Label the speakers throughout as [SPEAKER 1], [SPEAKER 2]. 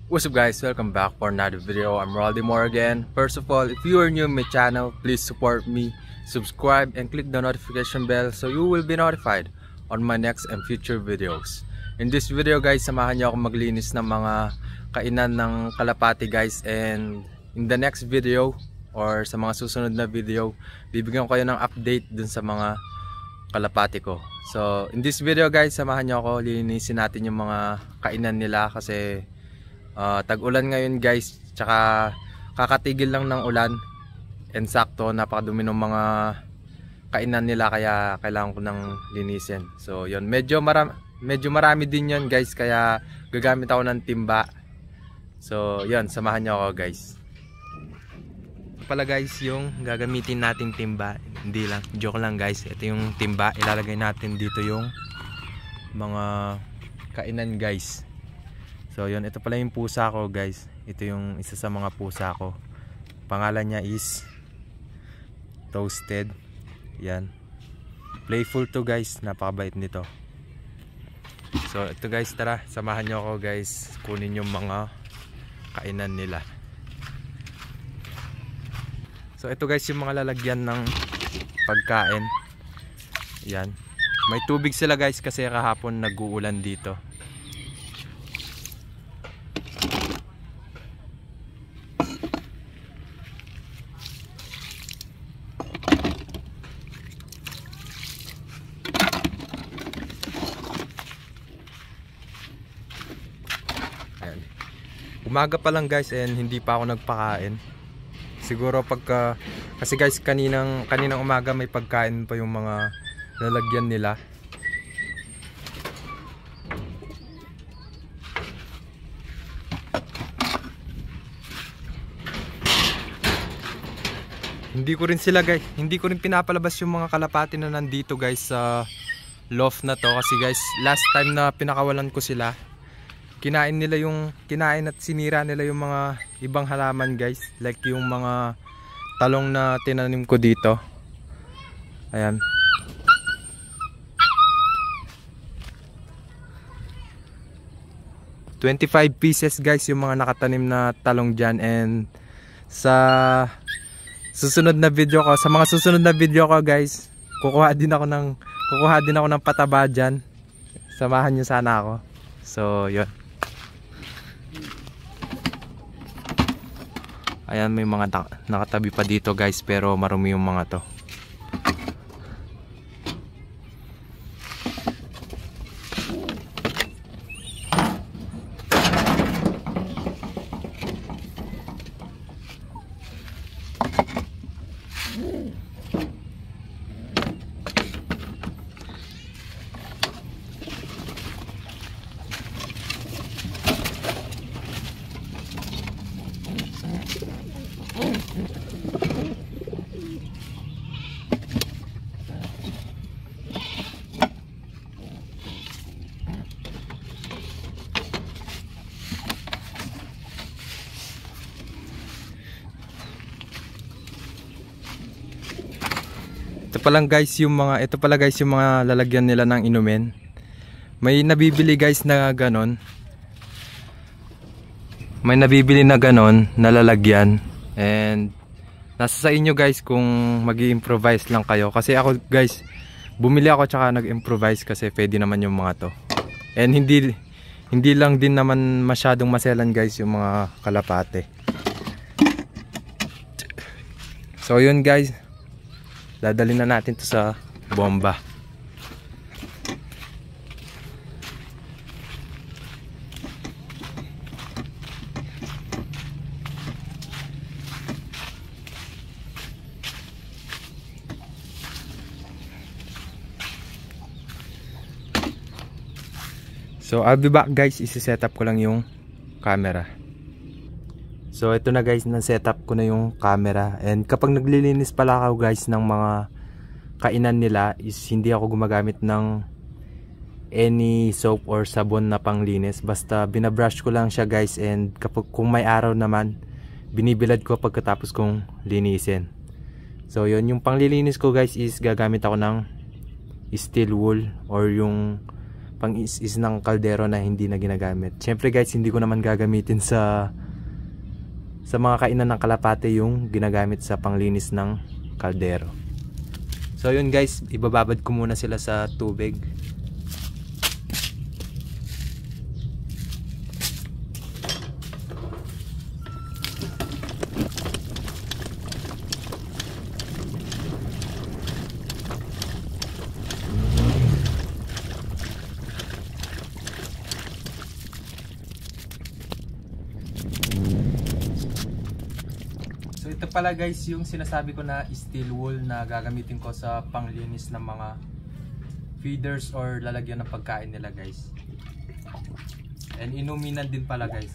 [SPEAKER 1] What's up guys, welcome back for another video. I'm Roldy Moore again. First of all, if you are new to my channel, please support me, subscribe and click the notification bell so you will be notified on my next and future videos. In this video guys, samahan niyo ako maglinis ng mga kainan ng kalapati guys, and in the next video or sa mga susunod na video, bibigyan ko kayo ng update dun sa mga kalapati ko. So in this video guys, samahan niyo ako, linisin natin yung mga kainan nila kasi tag-ulan ngayon guys, tsaka kakatigil lang ng ulan and sakto napakadumi ng mga kainan nila, kaya kailangan ko ng linisin. So yun, medyo marami din yun guys, kaya gagamit ako ng timba. So yun, samahan nyo ako guys. Pala guys, yung gagamitin nating timba, hindi lang, joke lang guys. Ito yung timba, ilalagay natin dito yung mga kainan guys. So yun, ito pala yung pusa ko guys. Ito yung isa sa mga pusa ko. Pangalan niya is Toasted. Yan. Playful to guys, napakabait nito. So ito guys, tara, samahan nyo ako guys, kunin yung mga kainan nila. So ito guys, yung mga lalagyan ng pagkain. Yan. May tubig sila guys kasi kahapon nag-uulan dito. Ayan. Umaga pa lang guys and hindi pa ako nagpakain. Siguro pagka, kasi guys kaninang umaga may pagkain pa yung mga lalagyan nila. Hindi ko rin pinapalabas yung mga kalapati na nandito guys sa loft na to, kasi guys last time na pinakawalan ko sila, kinain at sinira nila yung mga ibang halaman guys, like yung mga talong na tinanim ko dito. Ayan. $25 guys yung mga nakatanim na talong dyan, and sa susunod na video ko, guys, kukuha din ako ng pataba dyan. Samahan nyo sana ako. So yun. Ayan, may mga nakatabi pa dito guys, pero marumi yung mga to. Ito pala guys yung mga lalagyan nila ng inumin. May nabibili guys na ganon. May nabibili na ganon na lalagyan, and nasa sa inyo guys kung mag-i-improvise lang kayo. Kasi ako guys, bumili ako tsaka nag-improvise kasi pwede naman yung mga to. And hindi lang din naman masyadong maselan guys yung mga kalapate. So yun guys, dadalhin na natin to sa bomba. So I'll be back guys, isi-set up ko lang yung camera. So ito na guys, na-setup ko na yung camera, and kapag naglilinis pala ako guys ng mga kainan nila is hindi ako gumagamit ng any soap or sabon na panglinis. Basta binabrush ko lang siya guys, and kapag kung may araw naman, binibilad ko pagkatapos kong linisin. So yun, yung panglilinis ko guys is gagamit ako ng steel wool or yung pang is ng kaldero na hindi na ginagamit. Syempre guys, hindi ko naman gagamitin sa mga kainan ng kalapate yung ginagamit sa panglinis ng kaldero. So yun guys, ibababad ko muna sila sa tubig. So ito pala guys yung sinasabi ko na steel wool na gagamitin ko sa panglinis ng mga feeders or lalagyan ng pagkain nila guys. And inuminan din pala guys.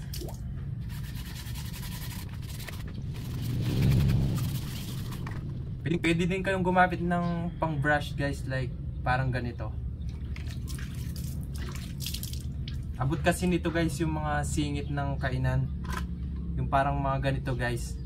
[SPEAKER 1] Pwede din kayong gumamit ng pang brush guys, like parang ganito. Abot kasi nito guys yung mga singit ng kainan. Yung parang mga ganito guys.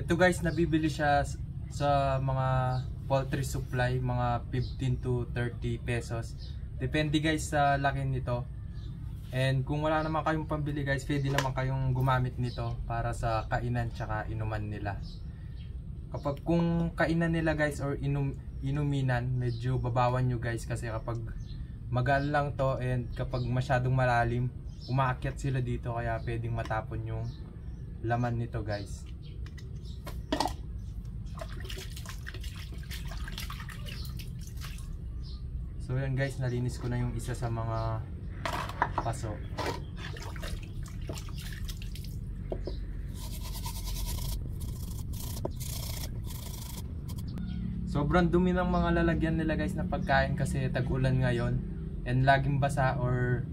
[SPEAKER 1] Ito guys, nabibili siya sa mga poultry supply, mga 15 to 30 pesos. Depende guys sa laki nito. And kung wala naman kayong pambili guys, pwede naman kayong gumamit nito para sa kainan tsaka inuman nila. Kapag kung kainan nila guys or inuminan, medyo babawan nyo guys, kasi kapag magaan lang to and kapag masyadong malalim, umaakyat sila dito, kaya pwedeng matapon yung laman nito guys. So yan guys, nalinis ko na yung isa sa mga paso. Sobrang dumi ng mga lalagyan nila guys na pagkain kasi tag-ulan ngayon and laging basa, or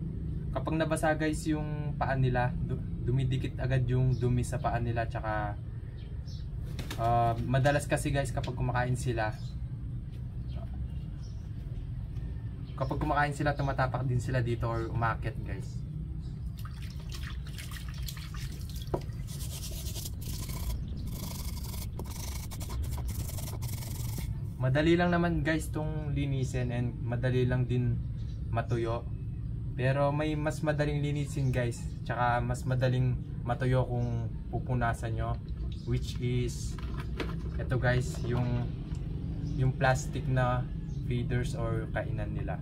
[SPEAKER 1] kapag nabasa guys yung paa nila, dumidikit agad yung dumi sa paa nila. Tsaka madalas kasi guys kapag kumakain sila, tumatapak din sila dito or umakyat guys. Madali lang naman guys tong linisin and madali lang din matuyo. Pero may mas madaling linisin guys, tsaka mas madaling matuyo kung pupunasan nyo, which is ito guys, yung plastic na feeders or kainan nila.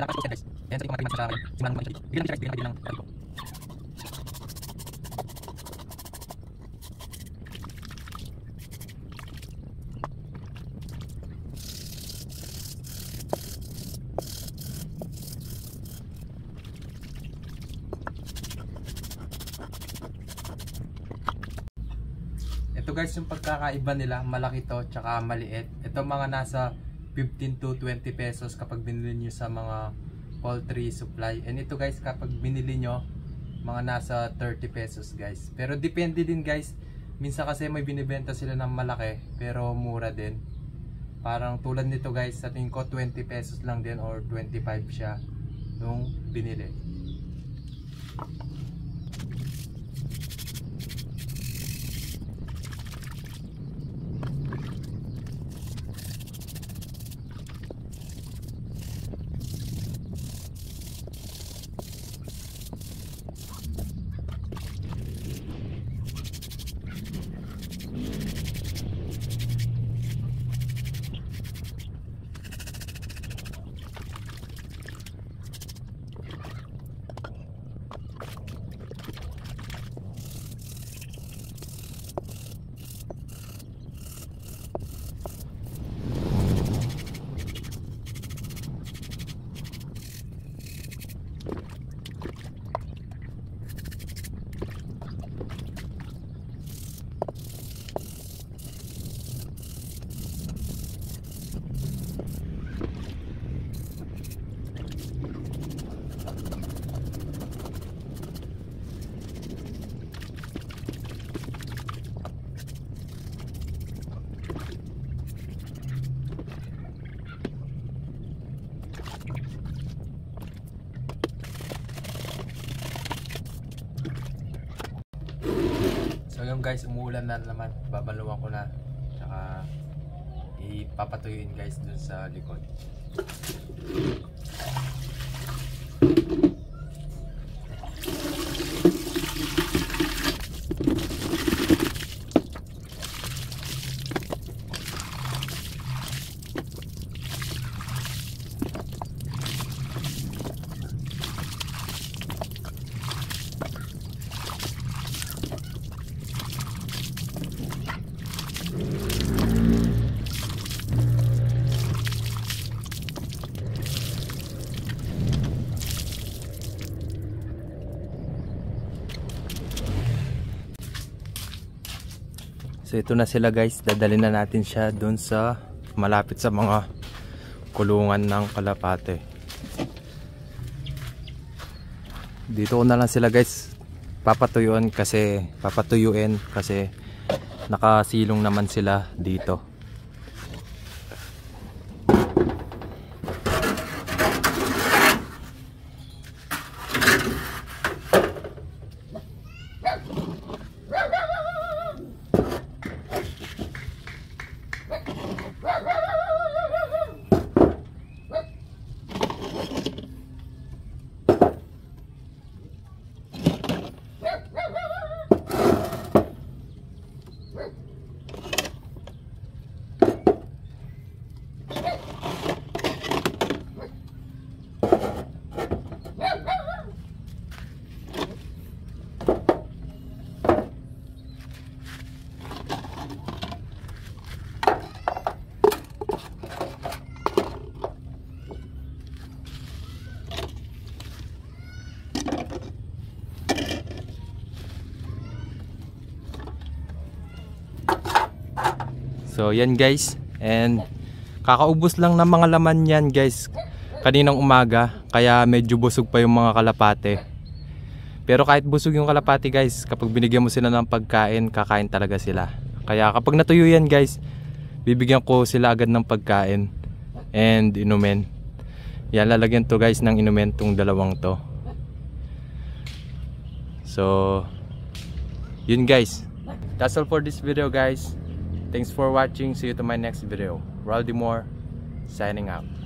[SPEAKER 1] Lakas siya guys. Yan sa mga sa akin. Simanang mo siya dito. Bigyan siya guys, bigyan ng kalbo. Ito guys yung pagkakaiba nila, malaki to tsaka maliit. Ito mga nasa 15 to 20 pesos kapag binili nyo sa mga poultry supply. And ito guys, kapag binili nyo, mga nasa 30 pesos guys. Pero depende din guys, minsan kasi may binibenta sila ng malaki pero mura din. Parang tulad nito guys, sa tingin ko 20 pesos lang din or 25 siya nung binili. yun guys, umuulan na naman. Babaluan ko na. Tsaka ipapatuyuin guys dun sa likod. So ito na sila guys, dadalhin na natin siya dun sa malapit sa mga kulungan ng kalapate. Dito ko na lang sila guys papatuyuin kasi nakasilong naman sila dito. So yan guys, and kakaubos lang ng mga laman yan guys kaninang umaga, kaya medyo busog pa yung mga kalapate. Pero kahit busog yung kalapate guys, kapag binigyan mo sila ng pagkain, kakain talaga sila. Kaya kapag natuyo yan guys, bibigyan ko sila agad ng pagkain and inumin. Yan, lalagyan to guys ng inumin tong dalawang to. So yun guys, that's all for this video guys. Thanks for watching. See you to my next video. Raldimore signing out.